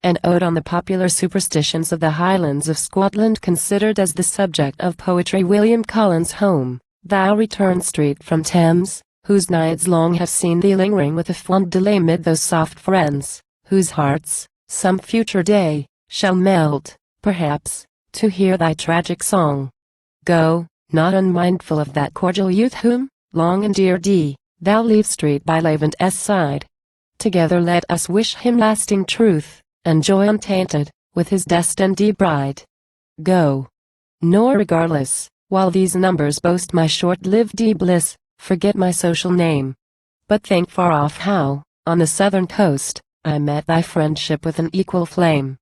an ode on the popular superstitions of the Highlands of Scotland, considered as the subject of poetry. William Collins' home, thou return straight from Thames, whose nights long have seen thee lingering with a fond delay mid those soft friends, whose hearts, some future day, shall melt, perhaps, to hear thy tragic song. Go, not unmindful of that cordial youth whom, long endeared thee, thou leave straight by Lavent's side. Together let us wish him lasting truth, and joy untainted, with his destined bride. Go. Nor regardless, while these numbers boast my short-lived bliss, forget my social name. But think far off how, on the southern coast, I met thy friendship with an equal flame.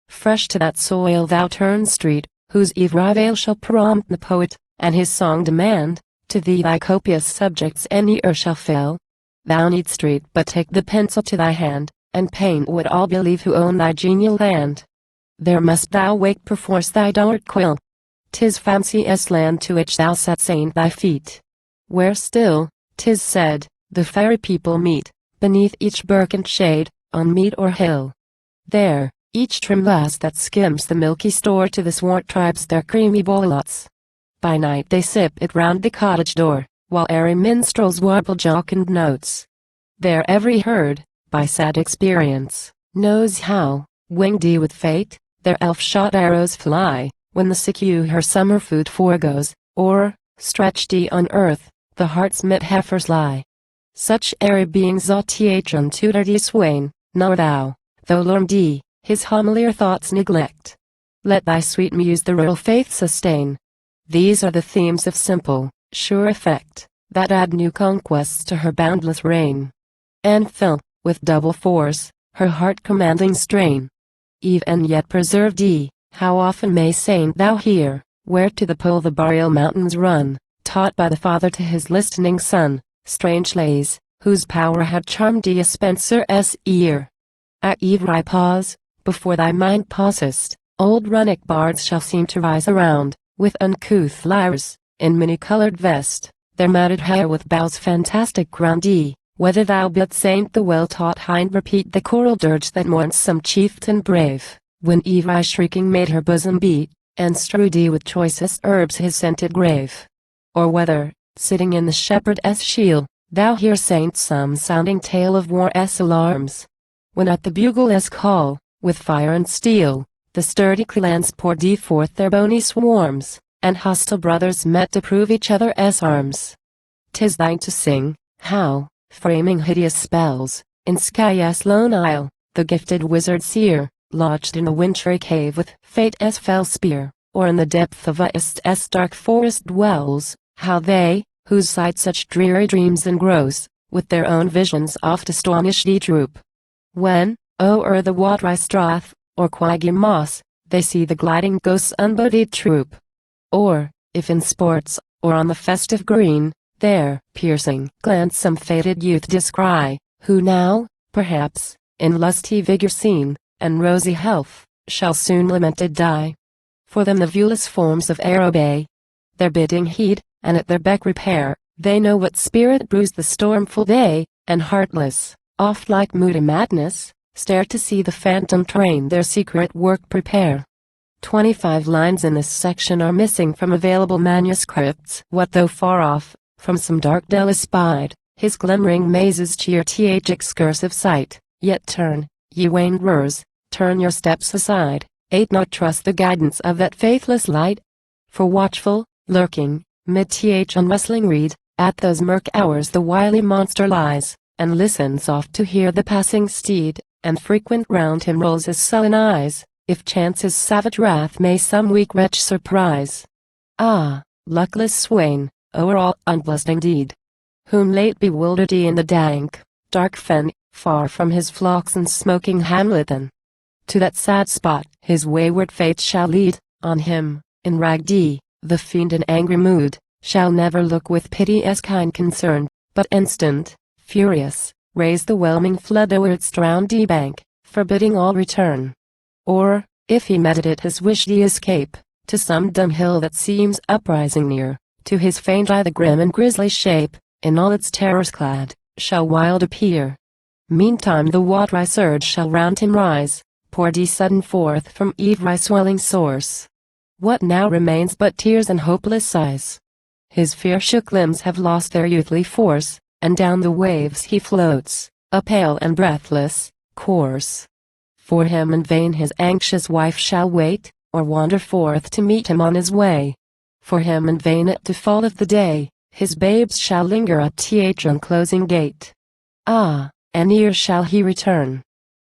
Fresh to that soil thou turn street, whose eve rival shall prompt the poet, and his song demand. To thee thy copious subjects any ear shall fill. Thou need street but take the pencil to thy hand, and paint what all believe who own thy genial land. There must thou wake perforce thy dark quill. 'Tis fancy's land to which thou set saint thy feet. Where still, 'tis said, the fairy people meet, beneath each birken shade, on mead or hill. There, each trim lass that skims the milky store to the swart tribes their creamy bolots. By night they sip it round the cottage door, while airy minstrels warble jocund notes. There every herd, by sad experience, knows how, winged with fate, their elf-shot arrows fly, when the sick ewe her summer food foregoes, or, stretched on earth, the heart-smit heifers lie. Such airy beings ought th untutor thee swain, nor thou, though learn thee, his homilier thoughts neglect. Let thy sweet muse the rural faith sustain. These are the themes of simple, sure effect, that add new conquests to her boundless reign. And fill, with double force, her heart-commanding strain. Even yet preserve thee, how often may saint thou hear, where to the pole the boreal mountains run, taught by the father to his listening son, strange lays, whose power had charmed thee a Spencer's ear. At eve I pause, before thy mind pausest, old runic bards shall seem to rise around, with uncouth lyres, in many-colored vest, their matted hair with boughs fantastic crown thee, whether thou but saint the well-taught hind repeat the choral dirge that mourns some chieftain brave, when eve I shrieking made her bosom beat, and strew thee with choicest herbs his scented grave. Or whether, sitting in the shepherd's shield, thou hear saint some sounding tale of war's alarms. When at the bugle's call, with fire and steel, the sturdy clans poured thee forth their bony swarms, and hostile brothers met to prove each other's arms. 'Tis thine to sing, how, framing hideous spells, in Sky's lone isle, the gifted wizard seer, lodged in a wintry cave with fate's fell spear, or in the depth of Ist's dark forest dwells, how they, whose sight such dreary dreams engross, with their own visions oft astonish thee droop. When, o'er the watery strath, or quaggy moss, they see the gliding ghosts' unbodied troop. Or, if in sports, or on the festive green, there, piercing glance some fated youth descry, who now, perhaps, in lusty vigor seen, and rosy health, shall soon lamented die. For them the viewless forms of air obey. Their bidding heed, and at their beck repair, they know what spirit brews the stormful day, and heartless, oft like moody madness, stare to see the phantom train their secret work prepare. 25 lines in this section are missing from available manuscripts. What though far off, from some dark dell espied, his glimmering mazes cheer th excursive sight, yet turn, ye wanderers, turn your steps aside, not trust the guidance of that faithless light. For watchful, lurking, mid th unrustling reed, at those murk hours the wily monster lies, and listens oft to hear the passing steed, and frequent round him rolls his sullen eyes, if chance his savage wrath may some weak wretch surprise. Ah, luckless swain, o'er all unblessed indeed, whom late bewildered he in the dank, dark fen, far from his flocks and smoking hamleton. To that sad spot his wayward fate shall lead, on him, in ragged, the fiend in angry mood, shall never look with piteous kind concern, but instant, furious, raise the whelming flood o'er its drowny bank, forbidding all return. Or, if he meditate his wish the escape, to some dumb hill that seems uprising near, to his faint eye the grim and grisly shape, in all its terrors clad, shall wild appear. Meantime the watery surge shall round him rise, poured ye sudden forth from every swelling source. What now remains but tears and hopeless sighs? His fear-shook limbs have lost their youthly force, and down the waves he floats, a pale and breathless corse. For him in vain his anxious wife shall wait, or wander forth to meet him on his way. For him in vain at the fall of the day, his babes shall linger at th unclosing gate. Ah, and ere shall he return,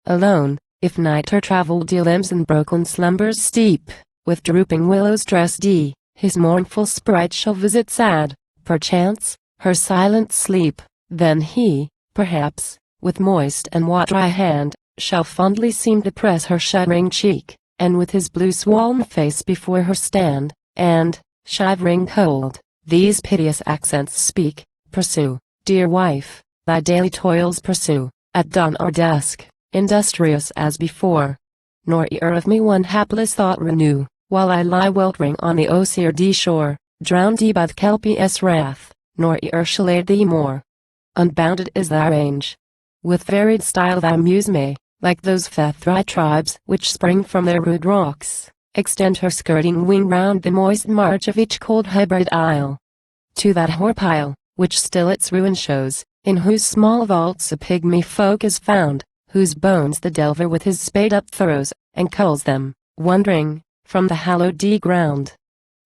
alone, if night her travelled limbs in broken slumbers steep, with drooping willows dressed his mournful sprite shall visit sad, perchance, her silent sleep. Then he, perhaps, with moist and watery hand, shall fondly seem to press her shuddering cheek, and with his blue swollen face before her stand, and, shivering cold, these piteous accents speak: Pursue, dear wife, thy daily toils pursue, at dawn or dusk, industrious as before. Nor e'er of me one hapless thought renew, while I lie weltering on the osier shore, drowned by the Kelpie's wrath, nor e'er shall aid thee more. Unbounded is thy range. With varied style thou muse may, like those Fethri tribes which spring from their rude rocks, extend her skirting wing round the moist march of each cold hybrid isle. To that hoar pile, which still its ruin shows, in whose small vaults a pygmy folk is found, whose bones the delver with his spade upthrows, and culls them, wondering, from the hallowed ground.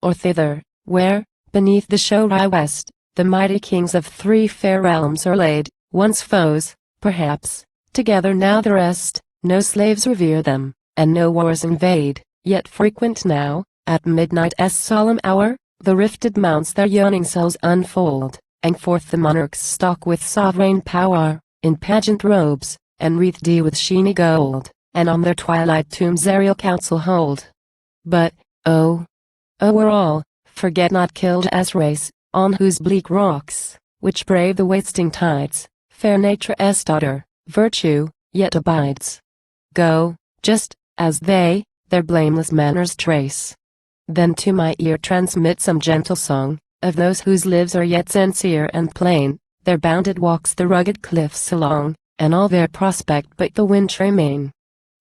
Or thither, where, beneath the showy west, the mighty kings of three fair realms are laid, once foes, perhaps, together now the rest, no slaves revere them, and no wars invade, yet frequent now, at midnight's solemn hour, the rifted mounts their yawning cells unfold, and forth the monarchs stalk with sovereign power, in pageant robes, and wreathed with sheeny gold, and on their twilight tombs aerial council hold. But, o'er all, forget not killed as race, on whose bleak rocks, which brave the wasting tides, fair nature's daughter, virtue, yet abides. Go, just, as they, their blameless manners trace. Then to my ear transmit some gentle song, of those whose lives are yet sincere and plain, their bounded walks the rugged cliffs along, and all their prospect but the wintry main.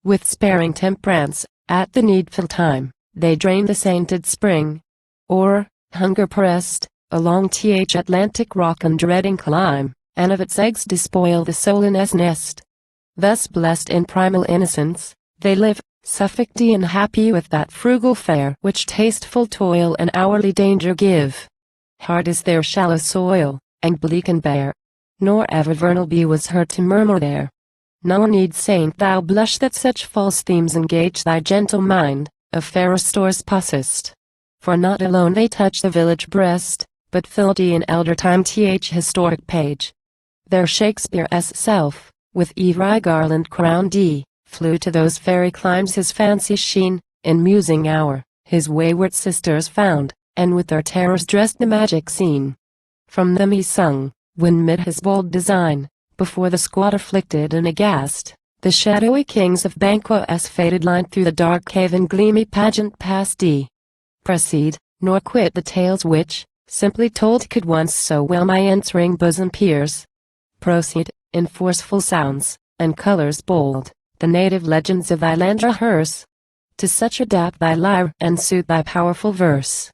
With sparing temperance, at the needful time, they drain the sainted spring. Or, hunger pressed, along th Atlantic rock undreading climb, and of its eggs despoil the soul in its nest. Thus blessed in primal innocence, they live, suffoced and happy with that frugal fare which tasteful toil and hourly danger give. Hard is their shallow soil, and bleak and bare, nor ever vernal bee was heard to murmur there. Nor need saint thou blush that such false themes engage thy gentle mind, of fairer stores possessed. For not alone they touch the village breast, but filled in elder time th historic page. There Shakespeare's self, with every garland crowned flew to those fairy climes his fancy sheen, in musing hour, his wayward sisters found, and with their terrors dressed the magic scene. From them he sung, when mid his bold design, before the squad afflicted and aghast, the shadowy kings of Banquo's faded line through the dark cave and gleamy pageant past proceed, nor quit the tales which, simply told, could once so well my entering bosom pierce. Proceed, in forceful sounds, and colors bold, the native legends of thy land rehearse. To such adapt thy lyre and suit thy powerful verse.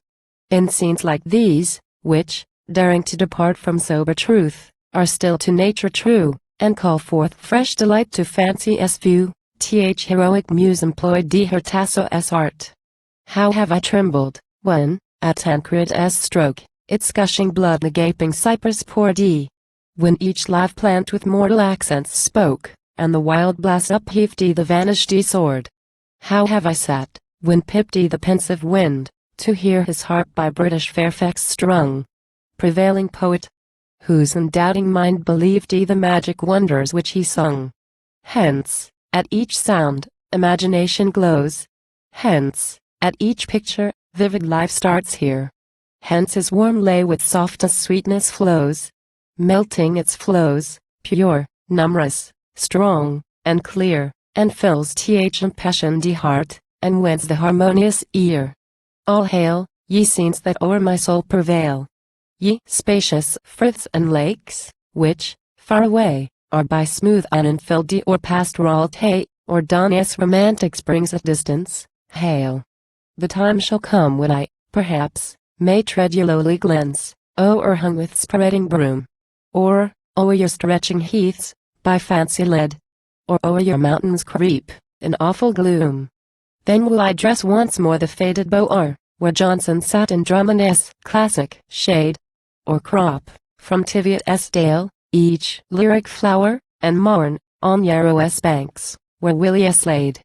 In scenes like these, which, daring to depart from sober truth, are still to nature true, and call forth fresh delight to fancy's view, th heroic muse employed her tasso's art. How have I trembled, when, at Tancred's stroke, its gushing blood the gaping cypress poured when each live plant with mortal accents spoke, and the wild blast upheaved the vanished sword. How have I sat, when pipped the pensive wind, to hear his harp by British Fairfax strung, prevailing poet, whose undoubting mind believed the magic wonders which he sung. Hence, at each sound, imagination glows. Hence, at each picture, vivid life starts here. Hence his warm lay with softest sweetness flows, melting its flows, pure, numerous, strong, and clear, and fills th impassioned heart, and weds the harmonious ear. All hail, ye scenes that o'er my soul prevail. Ye spacious friths and lakes, which, far away, are by smooth uninfilled or pastoral or Donus romantic springs at distance, hail. The time shall come when I, perhaps, may tread your lowly glens, o'erhung with spreading broom. Or, o'er your stretching heaths, by fancy led. Or o'er your mountains creep, in awful gloom. Then will I dress once more the faded bower, where Johnson sat in Drummond's classic shade. Or crop, from Teviot's dale, each lyric flower, and mourn, on Yarrow's banks, where Willius laid.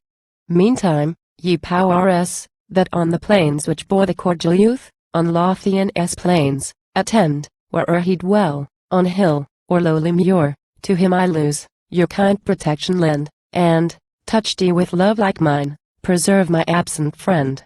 Meantime, ye powers, that on the plains which bore the cordial youth, on Lothian's plains, attend, where'er he dwell, on hill, or lowly muir, to him I lose, your kind protection lend, and, touched ye with love like mine, preserve my absent friend.